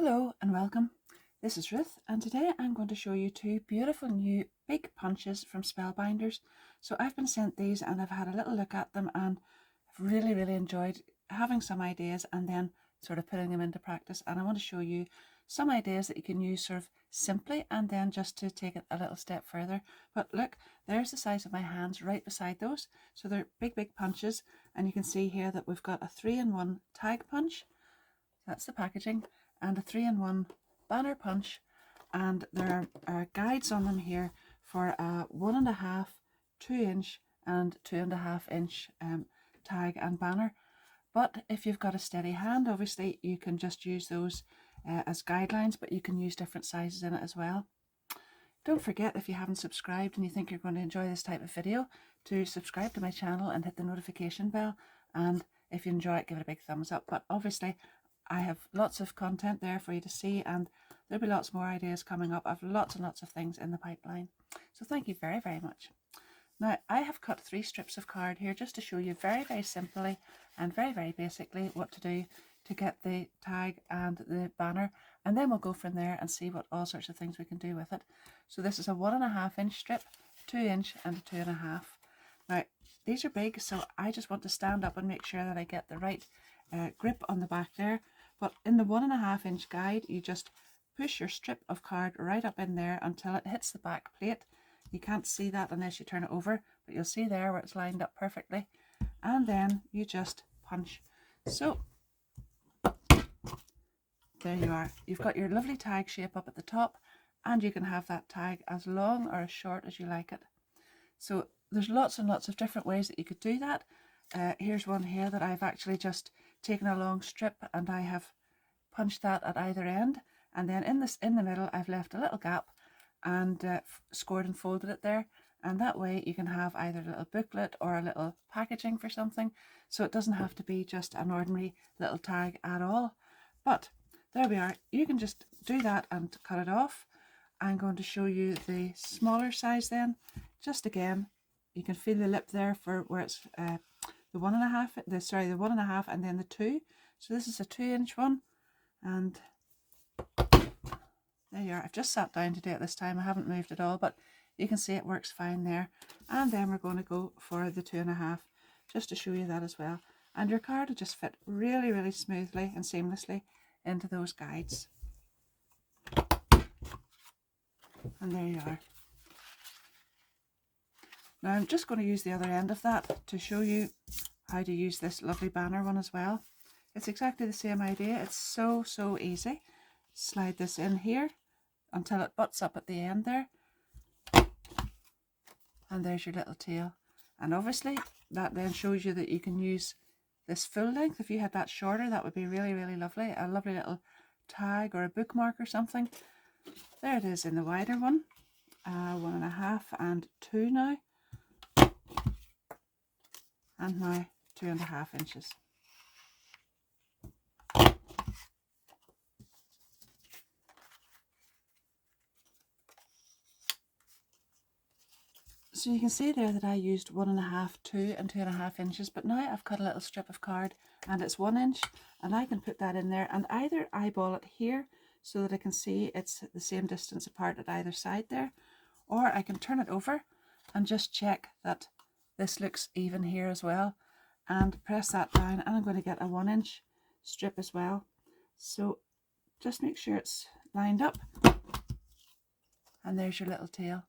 Hello and welcome. This is Ruth, and today I'm going to show you two beautiful new big punches from Spellbinders. So I've been sent these and I've had a little look at them, and I've really enjoyed having some ideas and then sort of putting them into practice. And I want to show you some ideas that you can use sort of simply and then just to take it a little step further. But look, there's the size of my hands right beside those. So they're big punches, and you can see here that we've got a 3-in-1 tag punch. That's the packaging, and a 3-in-1 banner punch, and there are guides on them here for a 1.5, 2-inch and 2.5-inch tag and banner. But if you've got a steady hand, obviously you can just use those as guidelines, but you can use different sizes in it as well. Don't forget, if you haven't subscribed and you think you're going to enjoy this type of video, to subscribe to my channel and hit the notification bell, and if you enjoy it, give it a big thumbs up. But obviously I have lots of content there for you to see, and there'll be lots more ideas coming up. I've lots and lots of things in the pipeline. So thank you very much. Now, I have cut 3 strips of card here just to show you very simply and very basically what to do to get the tag and the banner, and then we'll go from there and see what all sorts of things we can do with it. So this is a 1.5-inch strip, 2-inch and a 2.5. Now, these are big, so I just want to stand up and make sure that I get the right grip on the back there. But in the 1.5-inch guide, you just push your strip of card right up in there until it hits the back plate. You can't see that unless you turn it over, but you'll see there where it's lined up perfectly. And then you just punch. So there you are. You've got your lovely tag shape up at the top, and you can have that tag as long or as short as you like it. So there's lots and lots of different ways that you could do that. Here's one here that I've actually just taken a long strip and I have punched that at either end, and then in the middle I've left a little gap and scored and folded it there, and that way you can have either a little booklet or a little packaging for something, so it doesn't have to be just an ordinary little tag at all. But there we are. You can just do that and cut it off. I'm going to show you the smaller size then. Just again, you can feel the lip there for where it's the 1.5, and then the 2. So this is a 2-inch one, and there you are. I've just sat down to do it this time. I haven't moved at all, but you can see it works fine there. And then we're going to go for the 2.5, just to show you that as well. And your card will just fit really smoothly and seamlessly into those guides. And there you are. Now I'm just going to use the other end of that to show you how to use this lovely banner one as well. It's exactly the same idea. It's so easy. Slide this in here until it butts up at the end there, and there's your little tail. And obviously that then shows you that you can use this full length. If you had that shorter, that would be really lovely. A lovely little tag or a bookmark or something. There it is in the wider one. 1.5 and 2 now, and now 2.5 inches. So you can see there that I used 1.5, 2 and 2.5 inches, but now I've cut a little strip of card and it's 1 inch, and I can put that in there and either eyeball it here so that I can see it's the same distance apart at either side there, or I can turn it over and just check that this looks even here as well, and press that down, and I'm going to get a 1-inch strip as well. So just make sure it's lined up, and there's your little tail.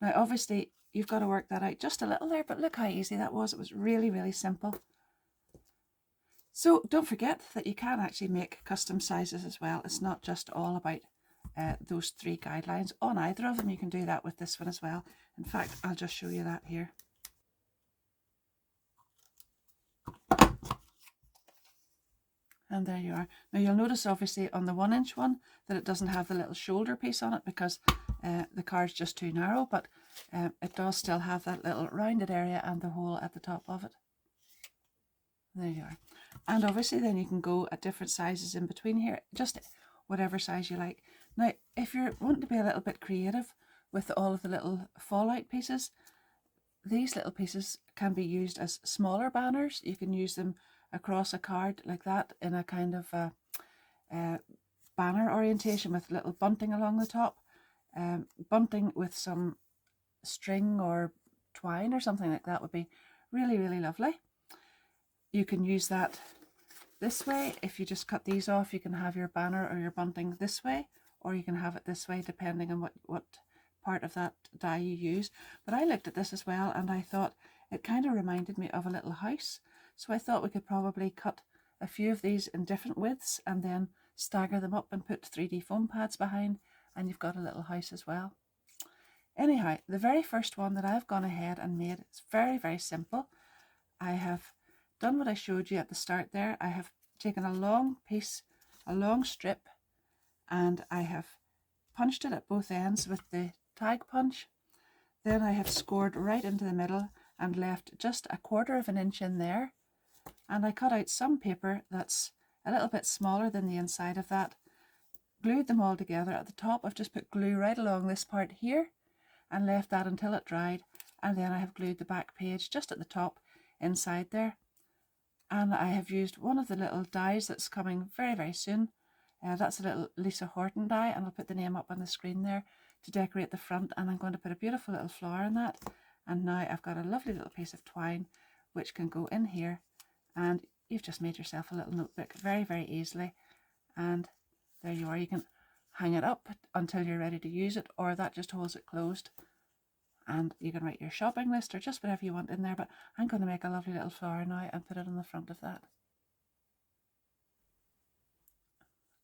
Now obviously you've got to work that out just a little there, but look how easy that was. It was really simple. So don't forget that you can actually make custom sizes as well. It's not just all about those 3 guidelines on either of them. You can do that with this one as well. In fact, I'll just show you that here. And there you are. Now you'll notice obviously on the 1-inch one that it doesn't have the little shoulder piece on it because the card's just too narrow, but it does still have that little rounded area and the hole at the top of it. There you are. And obviously then you can go at different sizes in between here, just whatever size you like. Now if you're wanting to be a little bit creative with all of the little fallout pieces, these little pieces can be used as smaller banners. You can use them across a card like that in a kind of banner orientation with little bunting along the top, bunting with some string or twine or something like that would be really, really lovely. You can use that this way. If you just cut these off, you can have your banner or your bunting this way, or you can have it this way depending on what part of that die you use. But I looked at this as well and I thought it kind of reminded me of a little house, so I thought we could probably cut a few of these in different widths and then stagger them up and put 3D foam pads behind, and you've got a little house as well. Anyhow, the very first one that I've gone ahead and made, it's very, very simple. I have done what I showed you at the start there. I have taken a long piece, a long strip, and I have punched it at both ends with the tag punch. Then I have scored right into the middle and left just 1/4 of an inch in there. And I cut out some paper that's a little bit smaller than the inside of that, glued them all together. At the top I've just put glue right along this part here and left that until it dried, and then I have glued the back page just at the top inside there. And I have used one of the little dies that's coming very, very soon. That's a little Lisa Horton die, and I'll put the name up on the screen there to decorate the front, and I'm going to put a beautiful little flower in that. And now I've got a lovely little piece of twine which can go in here, and you've just made yourself a little notebook very, very easily. And there you are. You can hang it up until you're ready to use it, or that just holds it closed, and you can write your shopping list or just whatever you want in there. But I'm going to make a lovely little flower now and put it on the front of that.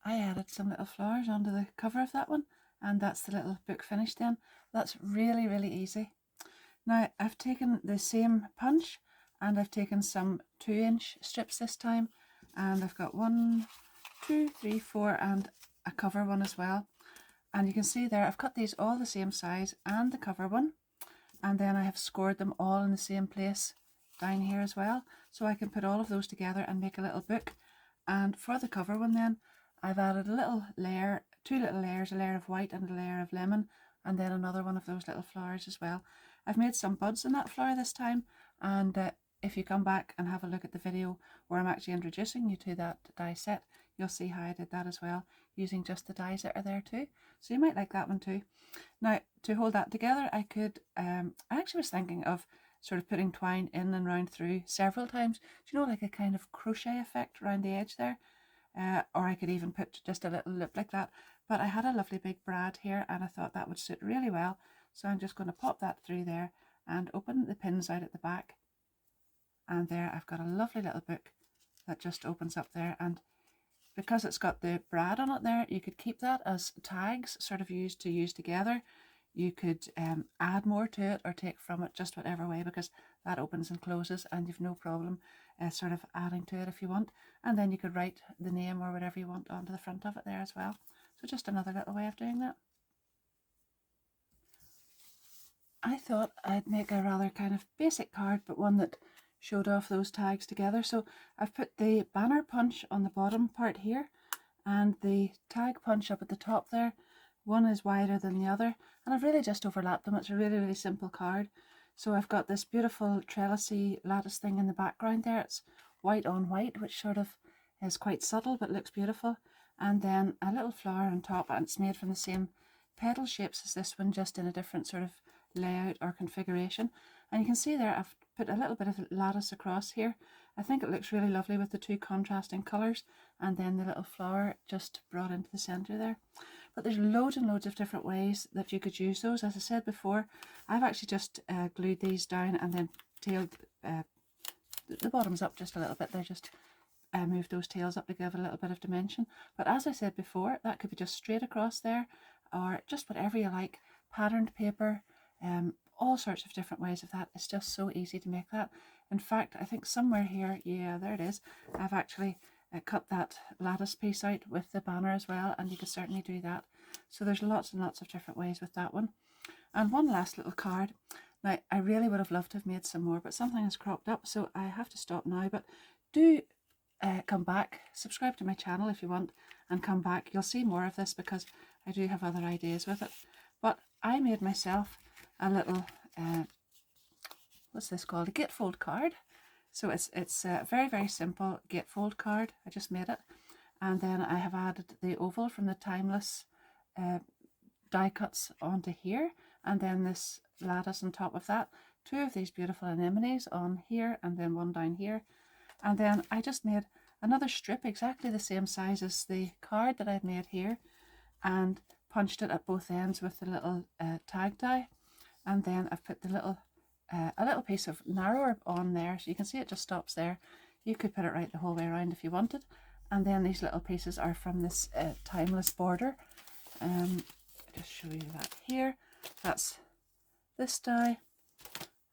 I added some little flowers onto the cover of that one, and that's the little book finished then. That's really, really easy. Now I've taken the same punch and I've taken some 2-inch strips this time, and I've got 1, 2, 3, 4 and a cover one as well. And you can see there I've cut these all the same size and the cover one, and then I have scored them all in the same place down here as well, so I can put all of those together and make a little book. And for the cover one then, I've added a little layer, 2 little layers, a layer of white and a layer of lemon, and then another one of those little flowers as well. I've made some buds in that flower this time, and if you come back and have a look at the video where I'm actually introducing you to that die set, you'll see how I did that as well, using just the dies that are there too. So you might like that one too. Now, to hold that together, I could, I actually was thinking of sort of putting twine in and round through several times. Do you know, like a kind of crochet effect around the edge there? Or I could even put just a little loop like that. But I had a lovely big brad here and I thought that would suit really well. So I'm just going to pop that through there and open the pins out at the back. And there I've got a lovely little book that just opens up there. And because it's got the brad on it there, you could keep that as tags sort of used to use together. You could add more to it or take from it, just whatever way, because that opens and closes and you've no problem sort of adding to it if you want. And then you could write the name or whatever you want onto the front of it there as well. So just another little way of doing that. I thought I'd make a rather kind of basic card, but one that showed off those tags together. So I've put the banner punch on the bottom part here and the tag punch up at the top there. One is wider than the other, and I've really just overlapped them. It's a really, really simple card. So I've got this beautiful trellisy lattice thing in the background there. It's white on white, which sort of is quite subtle but looks beautiful. And then a little flower on top, and it's made from the same petal shapes as this one, just in a different sort of layout or configuration. And you can see there I've put a little bit of lattice across here. I think it looks really lovely with the 2 contrasting colours, and then the little flower just brought into the centre there. But there's loads and loads of different ways that you could use those. As I said before, I've actually just glued these down and then tailed the bottoms up just a little bit. They're just moved those tails up to give a little bit of dimension. But as I said before, that could be just straight across there, or just whatever you like, patterned paper, all sorts of different ways of that. It's just so easy to make that. In fact, I think somewhere here, yeah, there it is, I've actually cut that lattice piece out with the banner as well, and you could certainly do that. So there's lots and lots of different ways with that one. And one last little card. Now, I really would have loved to have made some more, but something has cropped up, so I have to stop now. But do come back, subscribe to my channel if you want, and come back. You'll see more of this because I do have other ideas with it. But I made myself a little, what's this called? A gatefold card. So it's a very, very simple gatefold card. I just made it. and then I have added the oval from the Timeless die cuts onto here, and then this lattice on top of that, 2 of these beautiful anemones on here, and then 1 down here. And then I just made another strip exactly the same size as the card that I'd made here, and punched it at both ends with the little tag die. And then I've put the little a little piece of narrower on there, so you can see it just stops there. You could put it right the whole way around if you wanted. And then these little pieces are from this Timeless border. Just show you that here. That's this die,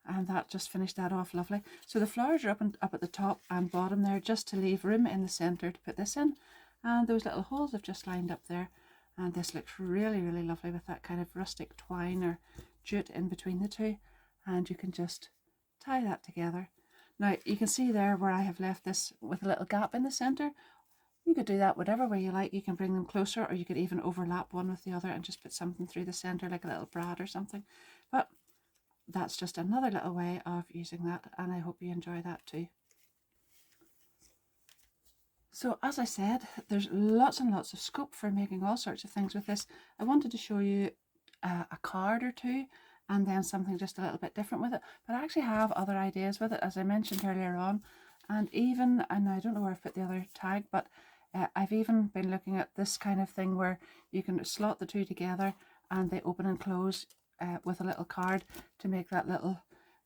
and that just finished that off lovely. So the flowers are up at the top and bottom there, just to leave room in the center to put this in. And those little holes have just lined up there, and this looks really, really lovely with that kind of rustic twine or jute in between the two. And you can just tie that together. Now you can see there where I have left this with a little gap in the center. You could do that whatever way you like. You can bring them closer, or you could even overlap one with the other and just put something through the center like a little brad or something. But that's just another little way of using that, and I hope you enjoy that too. So as I said, there's lots and lots of scope for making all sorts of things with this. I wanted to show you a card or two, and then something just a little bit different with it. But I actually have other ideas with it, as I mentioned earlier on. And I don't know where I've put the other tag, but I've even been looking at this kind of thing where you can slot the two together and they open and close with a little card to make that little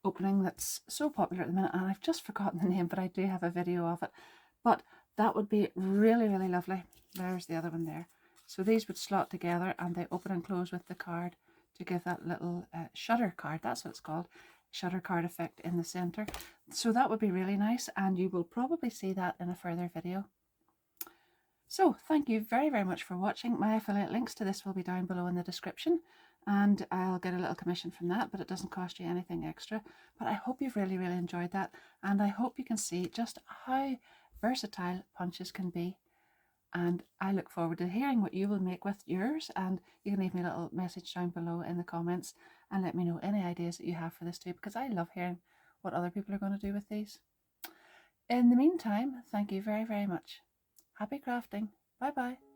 opening that's so popular at the minute. And I've just forgotten the name, but I do have a video of it. But that would be really, really lovely. There's the other one there. So these would slot together and they open and close with the card to give that little shutter card, that's what it's called, shutter card effect in the center. So that would be really nice, and you will probably see that in a further video. So thank you very, very much for watching. My affiliate links to this will be down below in the description, and I'll get a little commission from that, but it doesn't cost you anything extra. But I hope you've really, really enjoyed that, and I hope you can see just how versatile punches can be. And I look forward to hearing what you will make with yours, and you can leave me a little message down below in the comments and let me know any ideas that you have for this too, because I love hearing what other people are going to do with these. In the meantime, thank you very, very much. Happy crafting. Bye bye.